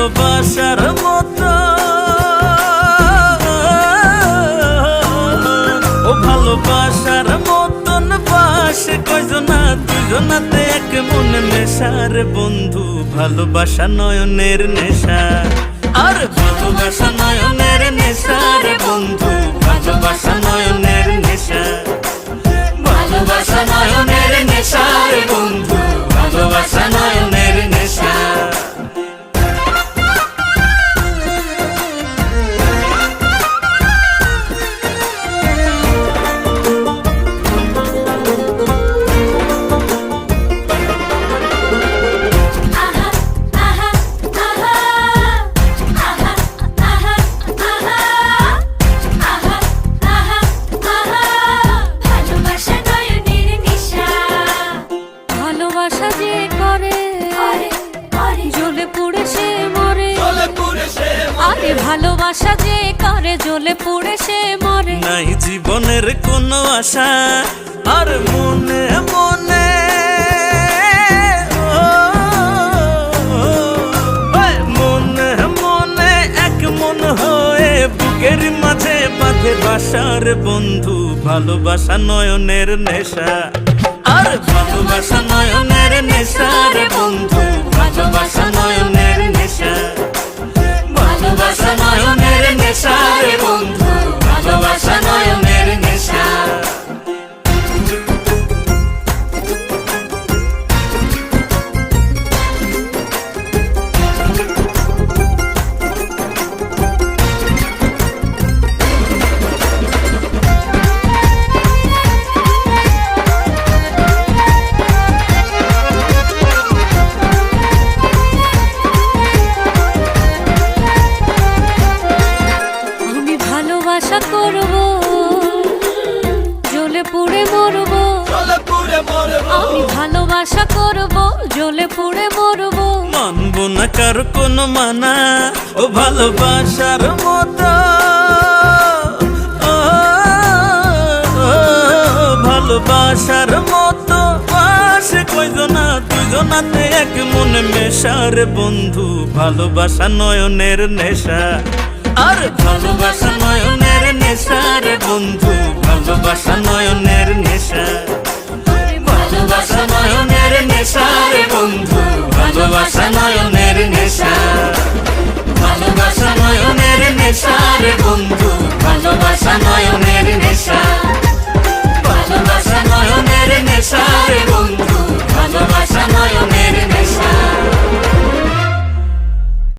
ভালোবাসার মতো, ও ভালোবাসার মতন বাসে কয়জনা, দুজনাতে এক মনে মেশার বন্ধু। ভালোবাসা নয়নের নেশা, আর ভালোবাসা নয়নের নেশা রে বন্ধু। ভালোবাসা নয়নের নেশা, ভালোবাসা নয়নের নেশা রে বন্ধু। ভালোবাসা নয়নের নেশা। ভালোবাসা যে করে জ্বলে পুড়ে সে মরে, আরে ভালোবাসা যে করে জ্বলে পুড়ে সে মরে। নাই জীবনের কোনো আশা, আর মনে মনে মনে মনে এক মন হয়ে বুকের মাঝে বাঁধে বাসার বন্ধু। ভালোবাসা নয়নের নেশা, আর ভালোবাসা নয়নের নেশা রে বন্ধু। ভালোবাসা নয়নের নেশা, ভালোবাসা নয়নের নেশা রে বন্ধু। ভালোবাসা নয়নের নেশা। ভালোবাসা করব জ্বলে পুড়ে মরব, আমি ভালোবাসা করব জ্বলে পুড়ে মরব। মানবো না কার কোনো মানা, ও ভালোবাসার মতো, ভালোবাসার মতো বাসে কয়জনা, দুজনাতে এক মনে মেশার বন্ধু। ভালোবাসা নয়নের নেশা, আর ভালোবাসা নয়নের নেশা রে বন্ধু। ভালোবাসা নয়নের নেশা, ভালোবাসা নয়নের নেশা রে বন্ধু। ভালোবাসা নয়নের নেশা, ভালোবাসা নয়নের নেশা রে বন্ধু। ভালোবাসা নয়নের নেশা, ভালোবাসা নয়নের নেশা রে বন্ধু।